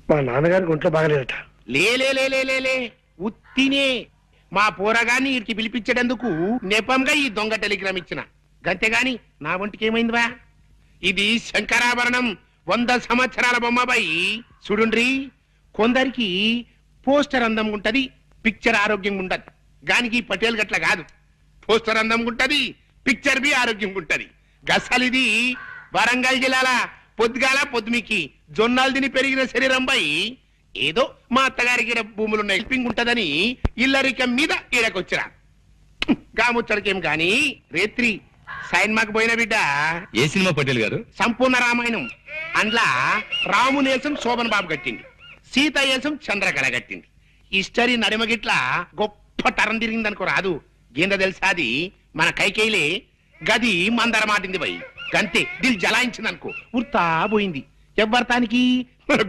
మా నాన్నగారికి ఒంట్లో బాగలేదట. లే ఉత్తినే మా పోరగాన్ని ఇడికి పిలిపించేటందుకు నెపంగా ఈ దొంగ టెలిగ్రామ్ ఇచ్చిన గంతేగాని నా ఒంటికి ఏమైందివా? ఇది శంకరాభరణం 100 సంవత్సరాల బొమ్మబాయి. చూడుండ్రి, కొందరికి పోస్టర్ అందం ఉంటది, పిక్చర్ ఆరోగ్యంగా ఉండదు. గానికి పటేల్ గట్ల కాదు. పోస్టర్ అందం ఉంటది, పిక్చర్ బి ఆరోగ్యంగా ఉంటది. గసలిది వరంగల్ జిల్లాల పొద్దుగాల పొద్దుమికి జొన్నాలు తిని పెరిగిన శరీరం బాయి. ఏదో మా అత్తగారికి భూములున్న హెల్పింగ్ ఉంటదని ఇల్లరికం మీద ఈడకొచ్చిరా. గాముచ్చడికేం గాని రేత్రి సైన్మాకు పోయిన బిడ్డ. ఏ సినిమా పటేల్ గారు? సంపూర్ణ రామాయణం. అందులో రామునేసం శోభన్ బాబు కట్టింది, సీత ఏసం చంద్రకళ కట్టింది. హిస్టరీ నడిమగిట్ల గొప్ప టరం తిరిగిందనుకో రాదు. ఏందో తెలుసా, అది మన కైకేయిలే గది మందర మాటింది పోయి గంతే దిల్ జలాయించింది అనుకో, ఉర్తా పోయింది. ఎవ్వరతానికి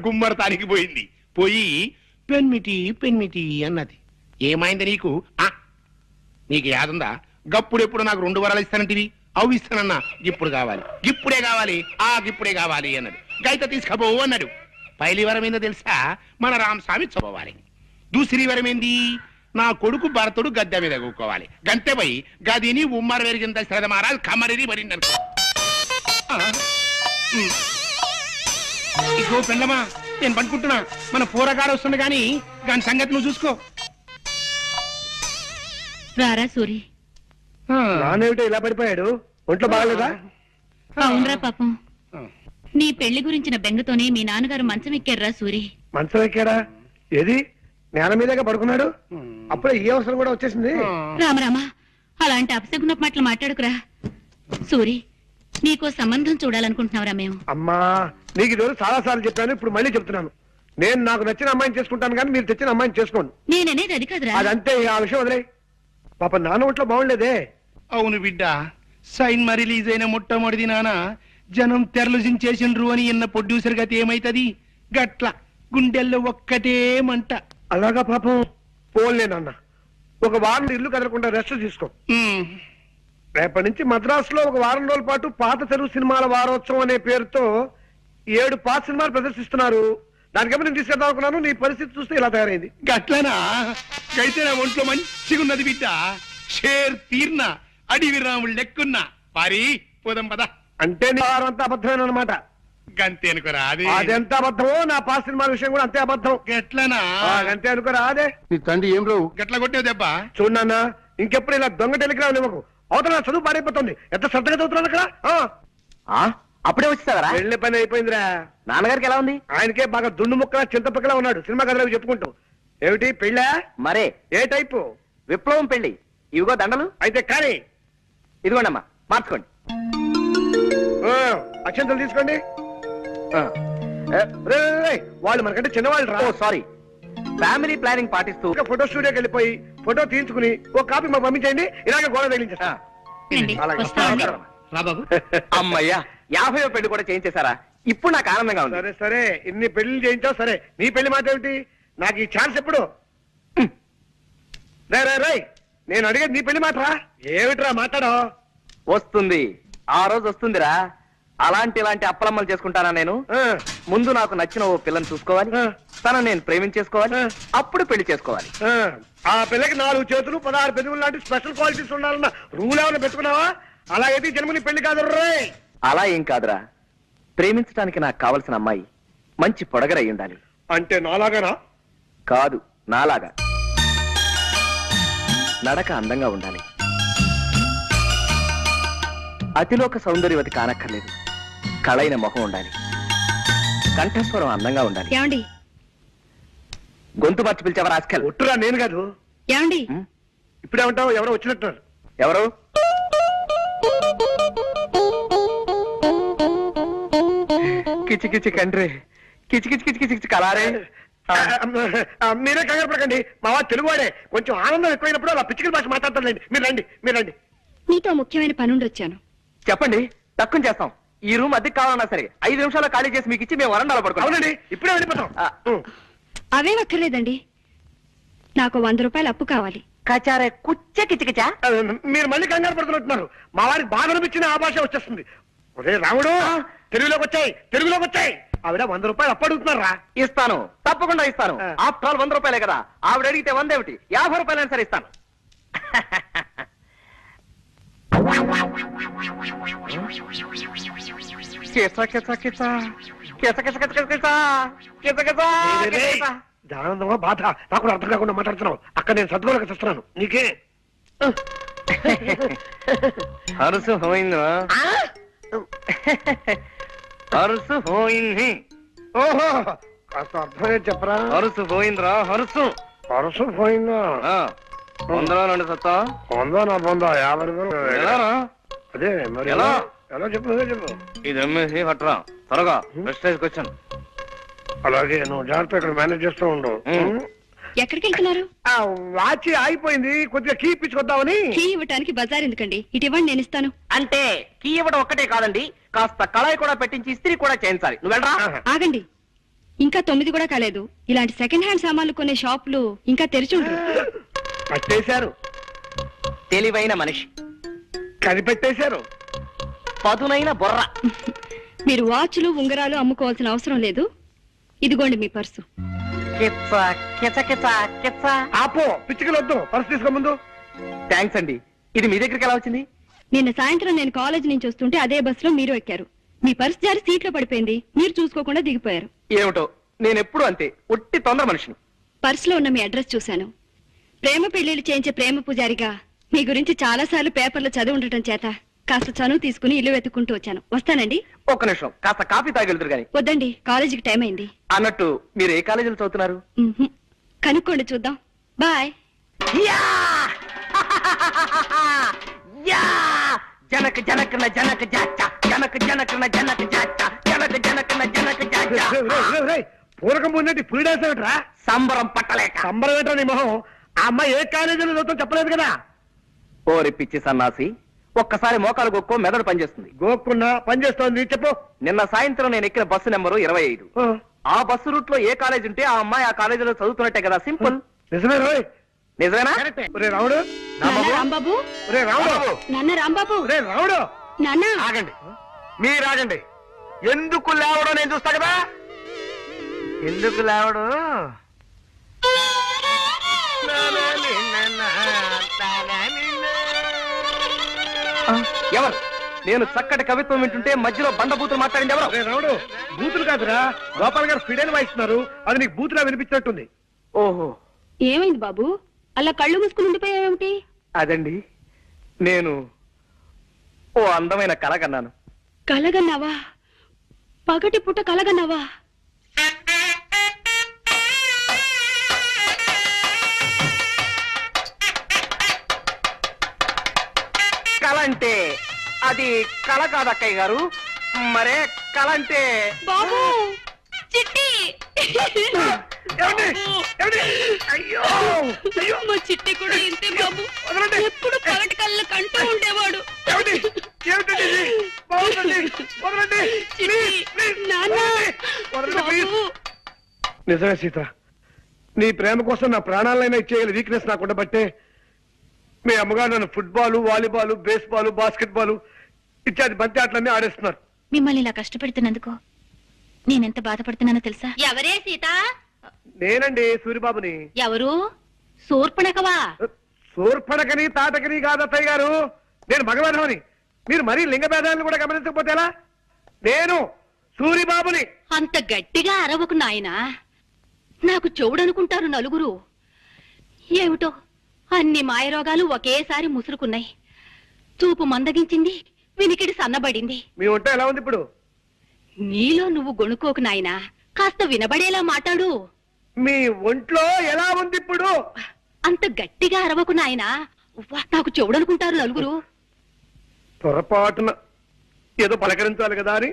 గుమ్మరతానికి పోయింది. పోయి పెన్మిటి అన్నది. ఏమైంది నీకు? నీకు యాదుందా? గప్పుడెప్పుడు నాకు 2 వరాలు ఇస్తానంటివి, అవి ఇస్తానన్నా. ఇప్పుడు కావాలి, ఇప్పుడే కావాలి, ఇప్పుడే కావాలి అన్నాడు. గైత తీసుకపోవు అన్నాడు. పైలి వరం ఏందో తెలుసా? మన రామస్వామి చదవాలి. దూసరి వరం ఏంది? నా కొడుకు భరతుడు గద్దె మీద కూకోవాలి. గంతే పోయి గదిని ఉమ్మర వెరిగింత శ్రద్ధ మహారాజ్ కమరిని మరిందనుకో. ఇగో పెళ్ళమా, నేను పనుకుంటున్నా. మన పోరగాడు వస్తుంది గాని దాని సంగతి నువ్వు చూసుకో. రారా సూరి. నానేమిటో ఇలా పడిపోయాడు? ఒంట్లో బాగలేదా? అవునరా పాపం, నీ పెళ్లి గురించిన బెంగతోనే మీ నాన్నగారు మంచం ఎక్కారా సూరి. మంచం ఎక్కాడా? ఏది నేల మీదగా పడుకున్నాడు? అప్పుడే ఈ అవసరం కూడా వచ్చేసింది. రామరామా, అలాంటి అపశకున మాటలు మాట్లాడుకురా. సూరి, నీకో సంబంధం చూడాలనుకుంటున్నావురా మేము. అమ్మా, నీకు ఈ రోజు చాలా సార్లు చెప్పాను, ఇప్పుడు మళ్ళీ చెప్తున్నాను. నేను నాకు నచ్చిన అమ్మాయిని చేసుకుంటాను కానీ మీరు తెచ్చిన అమ్మాయిని చేసుకోండి. నేననేది అది కాదురా. అదంతే, ఆ విషయం వదిలే. పాప నాన్న ఒంట్లో బాగుండేదే. అవును బిడ్డ, సైన్మా రిలీజ్ అయిన మొట్టమొదటి నాన్న జనం తెరలుసించేసిండ్రు అని ఇన్న ప్రొడ్యూసర్ గతి ఏమైతది? గట్ల గుండెల్లో ఒక్కటే మంట. అలాగా పాపం. పోన్లే నాన్న, ఒక వారం ఇల్లు కదలకుండా రెస్ట్ తీసుకో. రేపటి నుంచి మద్రాసులో ఒక వారం రోజుల పాటు పాత తెలుగు సినిమాల వారోత్సవం అనే పేరుతో 7 పాత సినిమాలు ప్రదర్శిస్తున్నారు. దానికేమో నేను తీసుకెళ్దాం అనుకున్నాను. నీ పరిస్థితి చూస్తే ఇలా తయారైంది. గట్లనా? అయితే నా ఒంట్లో మంచిగున్నది బిడ్డ. షేర్ తీర్న అడివి రాముడు లెక్కున్నా. పారి పోదాం పద. అంటే నీ వారం అంతా అబద్ధమైన అనమాట. గంతే అనుకోరా? అదెంత అబద్ధమో నా పాత సినిమాల విషయం కూడా అంతే అబద్ధం. గట్లనా? అంతే అనుకోరా? అదే నీ తండ్రి ఏం రావు గట్ల కొట్టేవు దెబ్బ. చూడన్నా, ఇంకెప్పుడు ఇలా దొంగ టెలిగ్రామ్ ఇవ్వకు. అవతల చదువు పాడైపోతుంది. ఎంత శ్రద్ధగా చదువుతున్నాను అక్కడ. అప్పుడే వచ్చేసావరా? పెళ్లి పని అయిపోయిందిరా. నాన్నగారికి ఎలా ఉంది? ఆయనకే బాగా దుండు ముక్కలా చింతపక్కలా ఉన్నాడు. సినిమా కథలు చెప్పుకుంటూ. ఏమిటి పెళ్ళా? మరే ఏ టైపు? విప్లవం పెళ్లి. ఇవిగో దండలు. అయితే కానీ ఇదిగోండమ్మా, మార్చుకోండి. అక్షంతలు తీసుకోండి. వాళ్ళు మనకంటే చిన్నవాళ్ళు రా. సారీ. ఫ్యామిలీ ప్లానింగ్ పాటిస్తూ ఫోటో స్టూడియోకి వెళ్ళిపోయి ఫోటో తీయించుకుని ఒక కాపీ మాకు పంపించండి. ఇలాగే గోడ తగిలించేస్తా. అమ్మయ్యా, 50వ పెళ్లి కూడా చేయించేశారా? ఇప్పుడు నాకు ఆనందంగా ఉంది. సరే సరే, ఇన్ని పెళ్లి చేయించావు సరే. నీ పెళ్లి మాట ఏమిటి? నాకు ఈ ఛాన్స్ ఎప్పుడు? రై, నేను అడిగేది నీ పెళ్లి మాటరా. ఏమిట్రా మాట్లాడో? వస్తుంది, ఆ రోజు వస్తుందిరా. ఇలాంటి అప్పలమ్మలు చేసుకుంటానా నేను? ముందు నాకు నచ్చిన ఓ పిల్లని చూసుకోవాలి, తను నేను ప్రేమించేసుకోవాలి, అప్పుడు పెళ్లి చేసుకోవాలి. ఆ పిల్లకి 4 చేతులు 16 పెదవులు లాంటి స్పెషల్ క్వాలిటీస్ ఉండాలన్న రూల్ ఏమైనా పెట్టుకున్నావా? అలాగైతే జన్మని పెళ్లి కాదు రే. అలా ఏం కాదురా, ప్రేమించడానికి నాకు కావలసిన అమ్మాయి మంచి పొడగరై ఉండాలి. అంటే నాలాగానా? కాదు, నాలాగా. నడక అందంగా ఉండాలి, అతిలోక సౌందర్యవతి కానక్కర్లేదు. కళైన మొహం ఉండాలి, కంఠస్వరం అందంగా ఉండాలి. ఏమండి? గొంతు మార్చి పిలిచావా రాస్కల్? ఒట్టురా, నేను కాదు. ఏమండి? ఇప్పుడేమంటావు? ఎవరో వచ్చినట్టున్నారు. ఎవరు? కిచి కిచి కండ్రి, కిచి కిచి కిచి కిచి కలారే. మీరే కంగారు పడకండి, మా వాడు తెలుగువాడే. కొంచెం ఆనందం ఎక్కువైనప్పుడు అలా పిచ్చికల భాష మాట్లాడతారులేండి. మీరు రండి. నీతో ముఖ్యమైన పనుండి వచ్చాను. చెప్పండి, తక్కువ చేస్తాం. ఈ రూమ్ అద్దెకి కావాలన్నా సరే 5 నిమిషాల్లో ఖాళీ చేసి మీకు ఇచ్చి మేము వరండాలో పడుకోవాలి. అవునండి, ఇప్పుడే వెళ్ళిపోతాం. అవేం అక్కర్లేదండి, నాకు 100 రూపాయలు అప్పు కావాలి. కచారే కుచ్చ కిచకిచా. మీరు మళ్ళీ కంగారు పడుతున్నట్టున్నారు. మా వారికి బాధ అనిపించిన ఆ భాష వచ్చేస్తుంది. ఒరే రాముడు, తెలుగులోకి వచ్చాయి. ఆవిడ 100 రూపాయలు అప్పడుగుతున్నారా? ఇస్తాను, తప్పకుండా ఇస్తాను. ఆ. ఆఫ్టర్ ఆల్ 100 రూపాయలే కదా. ఆవిడ అడిగితే 100 ఏమిటి, 50 రూపాయలైనా సరే ఇస్తాను. కిస కిస కిస కిస కిస కిస కిస కిస కిస కిస. ఆనందమా బాధ నాకు కూడా అర్థం కాకుండా మాట్లాడుతున్నావు. అక్కడ నేను సద్గోలకు చేస్తున్నాను. నీకే హరుసు పోయిందా? హరుసు పోయింది. ఓహో, కాస్త అర్థమే చెప్పరా? హరుసు పోయిందిరా, హరుసు. పరుసు పోయిందా? 100లో 2 సత్తా. 100 నా 100 50 రూపాయలు. ఎలారా? అదే మరి ఎలా? ఎలా చెప్పు, నువ్వే చెప్పు. ఇది అమ్మేసి పట్టరా త్వరగా. ప్రెస్టేజ్కి వచ్చాను. అలాగే నువ్వు జాగ్రత్త ఇక్కడ మేనేజ్ చేస్తూ ఉండు. ఎక్కడికి వెళ్తున్నారు? ఆ వాచి ఆగిపోయింది, కొద్దిగా కీ ఇప్పించుకొద్దామని. కీ ఇవ్వటానికి బజార్ ఎందుకండి? ఇటు ఇవ్వండి, నేను ఇస్తాను. అంటే కీ ఇవ్వడం ఒక్కటే కాదండి, కాస్త కళాయి కూడా పెట్టించి ఇస్త్రీ కూడా చేయించాలి. నువ్వు వెళ్ళరా. ఆగండి, ఇంకా 9 కూడా కాలేదు. ఇలాంటి సెకండ్ హ్యాండ్ సామాన్లు కొనే షాపులు ఇంకా తెరిచి ఉంటారు. పట్టేశారు, తెలివైన మనిషి, కనిపెట్టేశారు. పదునైన బొర్ర. మీరు వాచ్లు ఉంగరాలు అమ్ముకోవాల్సిన అవసరం లేదు. ఇదిగోండి మీ పర్సు. కిచ్చ కిచ కిచ కిచ్చ. ఆపో, పిచ్చికలు వద్దు, పర్సు తీసుకో ముందు. థ్యాంక్స్ అండి. ఇది మీ దగ్గరికి ఎలా వచ్చింది? నిన్న సాయంత్రం నేను కాలేజ్ నుంచి వస్తుంటే అదే బస్సులో మీరు ఎక్కారు. మీ పర్సు జారి సీట్లో పడిపోయింది. మీరు చూసుకోకుండా దిగిపోయారు. ఏమిటో, నేను ఎప్పుడు అంతే, ఒట్టి తొందర మనిషిని. పర్సులో ఉన్న మీ అడ్రస్ చూశాను. ప్రేమ పెళ్లిళ్ళు చేయించే ప్రేమ పూజారిగా మీ గురించి చాలా సార్లు పేపర్లో చదివి ఉండటం చేత కాస్త చనువు తీసుకుని ఇల్లు వెతుక్కుంటూ వచ్చాను. వస్తానండి. ఒక్క నిమిషం, కాస్త కాఫీ తాగెళ్తురు గాని. వద్దండి, కాలేజీకి టైం అయింది. అన్నట్టు మీరు ఏ కాలేజీలో చదువుతున్నారు? ఉహుం. కనుక్కోండి, చూద్దాం. బాయ్. యా! యా! జనక జనకన జనక జాచ, జనక జనకన జనక జాచ, జనక జనకన జనక జాచ. పూరకం పొందేటి పీడేసేమిట్రా? సంబరం పట్టలేక. సంబరం ఏంట్రా నీ మొహం? ఆ అమ్మాయి ఏ కాలేజీలో చదువుతాం చెప్పలేదు కదా. ఓరి పిచ్చి సన్నాసి, ఒక్కసారి మోకాలు గొక్కో మెదడు పనిచేస్తుంది. గోక్కున్నా పని చేస్తోంది, చెప్పు. నిన్న సాయంత్రం నేను ఎక్కిన బస్సు నెంబరు 25. ఆ బస్సు రూట్ లో ఏ కాలేజ్ ఉంటే ఆ అమ్మాయి ఆ కాలేజీలో చదువుతున్నట్టే కదా. సింపుల్. నిజమే రోయ్. నిజమేనా? ఒరే రాముడు, నాన్న రాంబాబు, ఒరే రాముడు, నాన్న రాంబాబు, ఒరే రాముడు. నాన్న. ఆగండి, మీరు ఆగండి. ఎందుకు లేవడో నేను చూస్తా కదా. ఎందుకు లేవడు? ఎవరు? నేను చక్కటి కవిత్వం వింటుంటే మధ్యలో బండబూతులు మాట్లాడింది ఎవరు? ఒరే రాముడు, బూతులు కాదురా, గోపాల్ గారు ఫిడైన్ వాయిస్తున్నారు. అది నీకు బూతులా వినిపించినట్టుంది. ఓహో, ఏమైంది బాబు, అలా కళ్ళు మూసుకుని ఉండిపోయావేమిటి? అదండి, నేను ఓ అందమైన కల కన్నాను. కలగన్నావా? పగటి పుట్ట కలగన్నావా? కల అంటే అది కళ కాదు అక్కయ్య గారు. మరే కళ అంటే బాబు, చిట్టి. ఏమండి? ఏమండి? అయ్యో అయ్యో, మా చిట్టి కూడా ఇంతే బాబు. వదలండి. ఎప్పుడు పగటి కళ్ళ కంటూ ఉండేవాడు. ఏమండి? ఏమిటండి ఇది? బాగుందండి, వదలండి. ప్లీజ్, ప్లీజ్, నాన్న. వదలండి, ప్లీజ్. బాబు. నిజమే సీత, నీ ప్రేమ కోసం నా ప్రాణాలైనా ఇచ్చేయాలి వీక్నెస్ నాకు ఉండబట్టే మీ అమ్మగారు నన్ను ఫుట్బాల్, వాలీబాల్, బేస్బాల్, బాస్కెట్బాల్ ఇత్యాది బంతి ఆటలన్నీ ఆడేస్తున్నారు. మిమ్మల్ని ఇలా కష్టపెడుతున్నందుకు నేనెంత బాధపడుతున్నానో తెలుసా? ఎవరే సీత? నేనండి సూరిబాబుని. ఎవరు? శూర్పణఖవా? సూర్పణకని తాటకని కాదు అత్తయ్య గారు, నేను మగవాధవని. మీరు మరీ లింగ భేదాలను కూడా గమనించకపోతే ఎలా? నేను సూరిబాబుని. అంత గట్టిగా అరవకు నాయనా, నాకు చెవుడనుకుంటారు నలుగురు. ఏమిటో అన్ని మాయరోగాలు ఒకేసారి ముసురుకున్నాయి. చూపు మందగించింది, వినికిడి సన్నబడింది. మీ వంట ఎలా ఉంది ఇప్పుడు? నీలో నువ్వు గొణుకోకు నాయనా, కాస్త వినబడేలా మాట్లాడు. మీ ఒంట్లో ఎలా ఉంది ఇప్పుడు? అంత గట్టిగా అరవకు నాయనా, నాకు చెవుడనుకుంటారు నలుగురు. పొరపాటున ఏదో పలకరించాలి కదా అని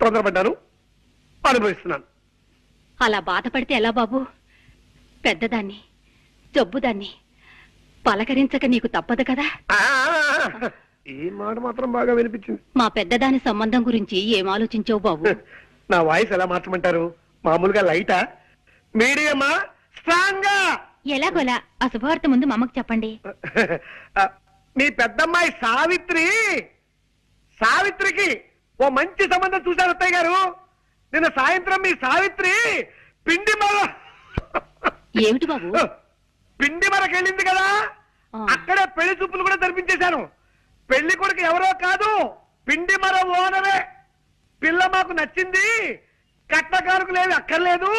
తొందరపడ్డాను, అనుభవిస్తున్నాను. అలా బాధపడితే ఎలా బాబు? పెద్దదాన్ని, జబ్బుదాన్ని పలకరించక నీకు తప్పదు కదా. ఈ మాట మాత్రం బాగా వినిపించింది. మా పెద్దదాని సంబంధం గురించి ఏం ఆలోచించావు బాబు? నా వాయిస్ ఎలా మార్చమంటారు? మామూలుగా లైటా, మీడియమా, స్ట్రాంగా? ఎలాగోలా ఆ శుభవార్త ముందు మా అమ్మకు చెప్పండి. మీ పెద్దమ్మాయి సావిత్రికి ఓ మంచి సంబంధం చూశారు అత్తయ్య గారు. నిన్న సాయంత్రం మీ సావిత్రి పిండి మర ఏమిటి బాబు? పిండి మరకెళ్ళింది కదా, ఆ. అక్కడే పెళ్లి చూపులు కూడా జరిపించేశాను. పెళ్లి కొడుకు ఎవరో కాదు, పిండి మర ఓనరే. పిల్ల మాకు నచ్చింది, కట్టకారుకు లేదు అక్కర్లేదు,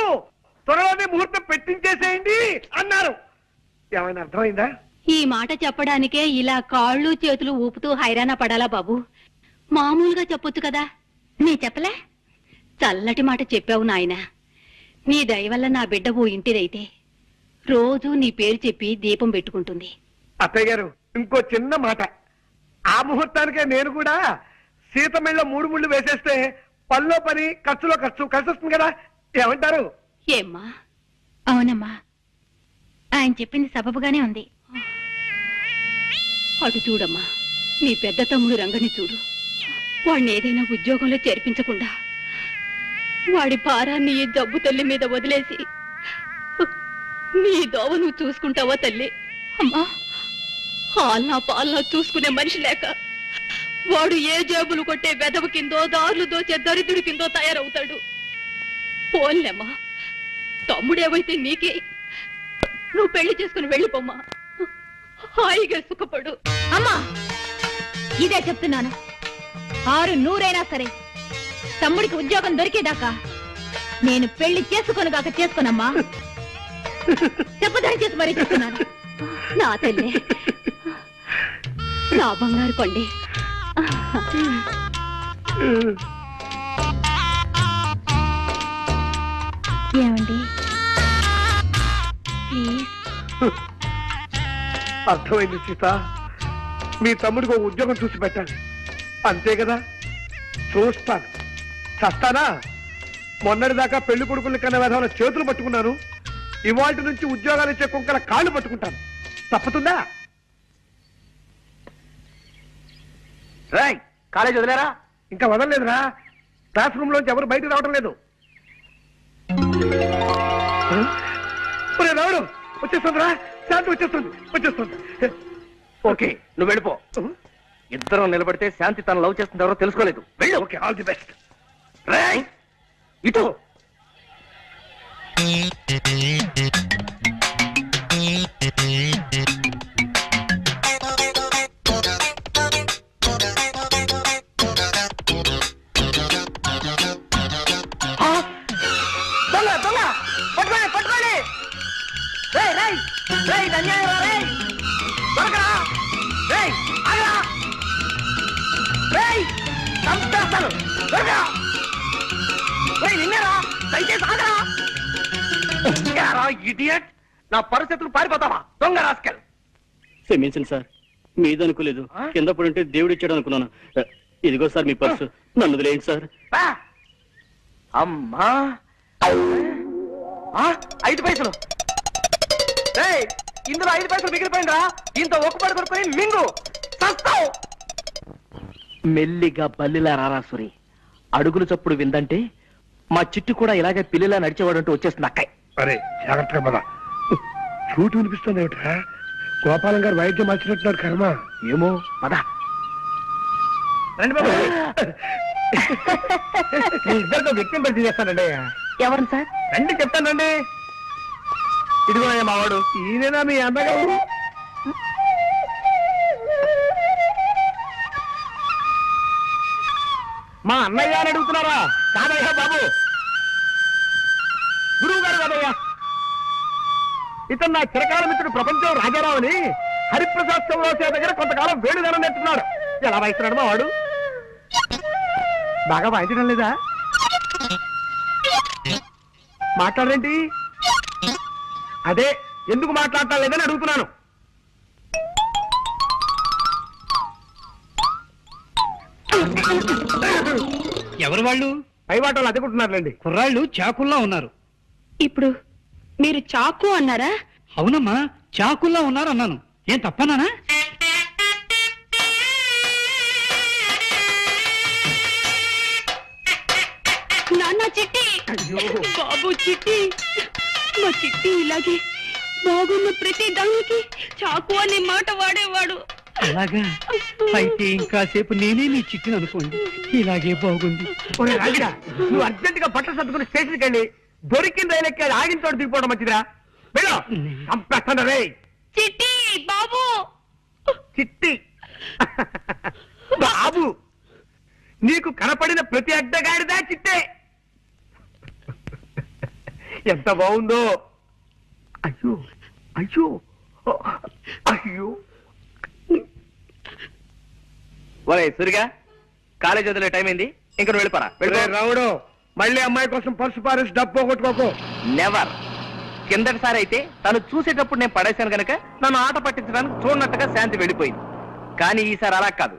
త్వరలోనే ముహూర్తం పెట్టించేసేయండి అన్నారు. ఏమైనా అర్థమైందా? ఈ మాట చెప్పడానికే ఇలా కాళ్ళు చేతులు ఊపుతూ హైరాణ పడాలా బాబు? మామూలుగా చెప్పొచ్చు కదా. నీ చెప్పలే? చల్లటి మాట చెప్పావు నాయనా. నీ దయ వల్ల నా బిడ్డ ఓ ఇంటిదైతే రోజూ నీ పేరు చెప్పి దీపం పెట్టుకుంటుంది. అత్తయ్య గారు, ఇంకో చిన్న మాట. ఆ ముహూర్తానికే నేను కూడా సీత మెళ్ళ 3 ముళ్ళు వేసేస్తే పనిలో పని, ఖర్చులో ఖర్చు కలిసి వస్తుంది కదా. ఏమంటారు? ఏమ్మా? అవునమ్మా, ఆయన చెప్పింది సబబుగానే ఉంది. అటు చూడమ్మా, నీ పెద్ద తమ్ముడు రంగని చూడు. వాడిని ఏదైనా ఉద్యోగంలో చేర్పించకుండా వాడి భారాన్ని ఈ జబ్బు తల్లి మీద వదిలేసి నీ దోవ నువ్వు చూసుకుంటావా తల్లి? అమ్మా, హాల్నా పాలనా చూసుకునే మనిషి లేక వాడు ఏ జేబులు కొట్టే వెదవ కిందో, దారులు దోచే దరిద్రుడి కిందో తయారవుతాడు. పోన్లేమ్మా, తమ్ముడేవైతే నీకే. నువ్వు పెళ్లి చేసుకుని వెళ్ళిపోమ్మా, హాయిగా సుఖపడు. అమ్మా, ఇదే చెప్తున్నాను. 6 నూరైనా సరే తమ్ముడికి ఉద్యోగం దొరికేదాకా నేను పెళ్లి చేసుకోనుగాక చేసుకోనమ్మా. చెప్పదని చేసి మరీ చెప్తున్నాను. నా తల్లి, నా బంగారు కొండి. ఏమండి ప్లీజ్. అర్థమైంది సీత, మీ తమ్ముడికి ఒక ఉద్యోగం చూసి పెట్టాలి. అంతే కదా, చూస్తాను. చస్తానా? మొన్నటిదాకా పెళ్లి కొడుకుల్ని కన్నా విధాల చేతులు పట్టుకున్నాను, ఇవాటి నుంచి ఉద్యోగాలు ఇచ్చే కుక్కల కాళ్ళు పట్టుకుంటాను. తప్పుతుందా? రేయ్, కాలేజ్ వదిలేరా? ఇంకా వదలలేదురా. క్లాస్ రూమ్ లోంచి ఎవరు బయటకు రావడం లేదు. రావుడు వచ్చేస్తుందిరా, శాంతి వచ్చేస్తుంది. ఓకే, నువ్వు వెళ్ళిపో. ఇద్దరం నిలబడితే శాంతి తన లవ్ చేస్తుంది ఎవరో తెలుసుకోలేదు. వెళ్ళు. Okay, all the best. రేయ్, ఇటు. పట్టుకోండి. రేయ్ రేయ్ రేయ్, ఇది అన్యాయం రా. రేయ్, దొరకరా. రేయ్, ఆగరా. రేయ్, చంపేస్తాను. దొరకరా. రేయ్, నిన్నేరా. దయచేసి ఆగరా. ఇడియట్, నా పరిస్థితులు పారిపోతావా దొంగ రాస్కెల్? క్షమించండి సార్, మీదనుకోలేదు. కింద పడుంటే దేవుడు ఇచ్చాడు అనుకున్నాను. ఇదిగో సార్ మీ పర్సు, నన్ను వదిలేయండి సార్. అమ్మా, 5 పైసలు. రేయ్, ఇందులో 5 పైసలు మిగిలిపోయిందా? ఇంత ఒక్కపడి కొనుక్కొని మింగు చస్తావు. మెల్లిగా బల్లిలా రారాసురి. అడుగులు చప్పుడు విందంటే మా చిట్టు కూడా ఇలాగే పిల్లిలా నడిచేవాడంటూ వచ్చేస్తుంది అక్కయ్. అరే జాగ్రత్తగా పద. చూటు వినిపిస్తుంది ఏమిట్రా? గోపాలం గారు వైద్యం మార్చినట్టున్నారు. కర్మ ఏమో, పద. రండి బాబు. మీ ఇద్దరితో వ్యక్తిని పరిచయం చేస్తానండి. ఎవరు సార్? రండి చెప్తానండి. ఇదిగో మావాడు. ఈయనేనా మీ అన్నగారు? మా అన్నయ్య అని అడుగుతున్నారా? కాదయ్యా బాబు, గురువు గారు కాదయ్యా. ఇతను నా చిరకాల మిత్రుడు ప్రపంచం రాజారావు అని హరిప్రసాద్ చౌరాసే దగ్గర కొంతకాలం వేడుదనం నేర్చుకున్నాడు. ఎలా వాయిస్తున్నాడు మా వాడు? బాగా వాయించడం లేదా? మాట్లాడరేంటి? అదే ఎందుకు మాట్లాడటం లేదని అడుగుతున్నాను. ఎవరు వాళ్ళు? పై వాటలు అదుకుంటున్నారులేండి. కుర్రాళ్ళు చాకుల్లా ఉన్నారు. ఇప్పుడు మీరు చాకు అన్నారా? అవునమ్మా, చాకుల్లా ఉన్నారు అన్నాను. ఏం తప్పనానా? నాన్న చిట్టి, బాబు చిట్టి, మా చిట్టి ఇలాగే బాగున్న ప్రతి దానికి చాకు అనే మాట వాడేవాడు. అలాగా అయితే ఇంకాసేపు నేనే నీ చిట్టిని అనుకోండి. ఇలాగే బాగుంది. ఒరే రాజుగా, నువ్వు అర్జెంట్ గా బట్టలు సర్దుకుని స్టేషన్కి వెళ్ళి దొరికిన రైలు ఎక్కి అది ఆగిన చోట దిగిపోవడం మంచిదిరా. వెళ్ళు, చంపేస్తాను రే. చిట్టి బాబు చిట్టి బాబు, నీకు కనపడిన ప్రతి అడ్డగాడిదా చిట్టే. ఎంత బాగుందో. అయ్యో అయ్యో అయ్యో. ఒరే సూరిగా, కాలేజ్ వదిలే టైం అయింది, ఇంక నువ్వు వెళ్ళిపోరా. రావుడు, మళ్ళీ అమ్మాయి కోసం పర్సు పారేసి డబ్బు పోగొట్టుకోకు. నెవర్. కిందటిసారి అయితే తను చూసేటప్పుడు నేను పడేశాను గనక నన్ను ఆట పట్టించడానికి చూడనట్టుగా శాంతి వెళ్ళిపోయింది. కానీ ఈసారి అలా కాదు,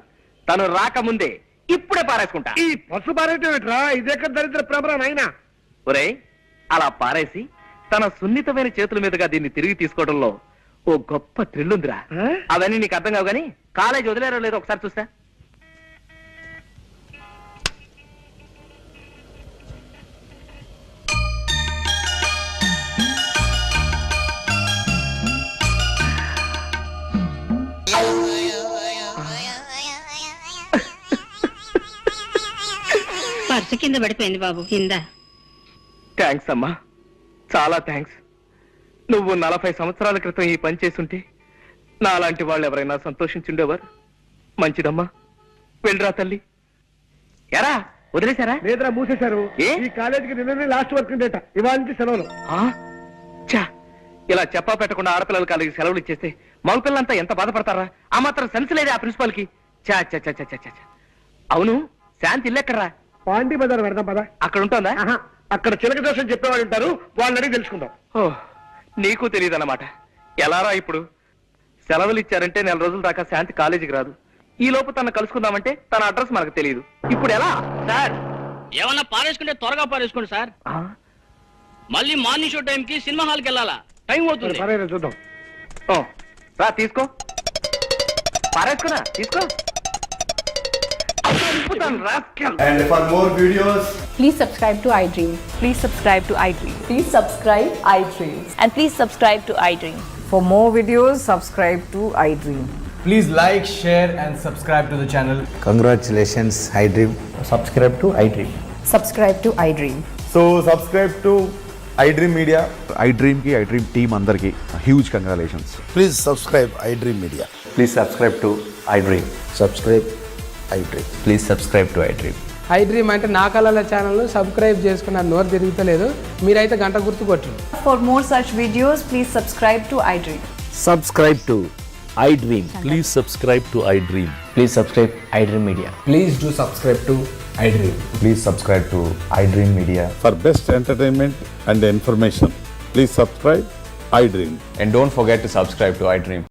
తను రాకముందే ఇప్పుడే పారేసుకుంటా. ఈ పర్సు పారేటరా, ఇదెక్కడ దరిద్ర ప్రభరా నాయనా. ఒరే, అలా పారేసి తన సున్నితమైన చేతుల మీదుగా దీన్ని తిరిగి తీసుకోవడంలో ఓ గొప్ప థ్రిల్ ఉందిరా. అవన్నీ నీకు అర్థం కావు గానీ కాలేజ్ వదిలేరో లేదో ఒకసారి చూస్తా. పర్సు కింద పడిపోయింది బాబు, కింద. థ్యాంక్స్ అమ్మా, చాలా థ్యాంక్స్. నువ్వు 40 సంవత్సరాల క్రితం ఈ పని చేసుంటే నాలాంటి వాళ్ళు ఎవరైనా సంతోషించుండేవారు. మంచిదమ్మా, వెళ్ళరా తల్లి. ఎరా వదిలేశారా? లేదురా, మూసేశారు. ఏ? ఈ కాలేజీకి నిన్ననే లాస్ట్ వర్క్ డేట, ఇవాళ నుంచి సెలవులు. చా, ఇలా చెప్పా పెట్టకుండా ఆడపిల్లల కాలేజీ సెలవులు ఇచ్చేస్తే మగపిల్లలంతా ఎంత బాధపడతారా? ఆ మాత్రం సెన్స్ లేదే ఆ ప్రిన్సిపాల్ కి. చా చా చా చా చా. అవును, శాంతి ఇల్లెక్కడ్రా? పాండి బజార్ పెడదాం పదా. అక్కడ ఉంటుందా? అక్కడ చిలక దోషం చెప్పేవాళ్ళు ఉంటారు, వాళ్ళని అడిగి తెలుసుకుందాం. ఓ, నీకు తెలియదు అన్నమాట. ఎలారా ఇప్పుడు? సెలవులు ఇచ్చారంటే 4 రోజుల దాకా శాంతి కాలేజీకి రాదు. ఈ లోపు తన కలుసుకుందామంటే తన అడ్రస్ మనకు తెలియదు. ఇప్పుడు ఎలా సార్? ఏమన్నా పారేసుకుంటే త్వరగా పారేసుకోండి సార్. మళ్ళీ మార్నింగ్ షో టైంకి సినిమా హాల్కి వెళ్ళాలా, టైం అవుతుంది. సరే చూద్దాం. ఓ, రా తీసుకో, పారేసుకున్నా, తీసుకో. And for more videos, Please subscribe to iDream. Please subscribe to iDream. Please subscribe iDream. And please subscribe to iDream. For more videos, subscribe to iDream. please like, share and subscribe to the channel. Congratulations, iDream. Subscribe to iDream. Subscribe to iDream. So subscribe to iDream Media. iDream ki iDream team andarki huge congratulations. Please subscribe iDream Media. Please subscribe to iDream. Subscribe iDream. Please subscribe to iDream. iDream అంటే నా కళల channel subscribe చేసుకున్న నోరు తిరుగుతలేదు, మీరైతే గంట గుర్తు కొట్టండి. For more such videos, please subscribe to iDream. Subscribe to iDream. Please subscribe to iDream. Please subscribe iDream Media. Please do subscribe to iDream. Please subscribe to iDream Media. For best entertainment and information, please subscribe iDream. And don't forget to subscribe to iDream.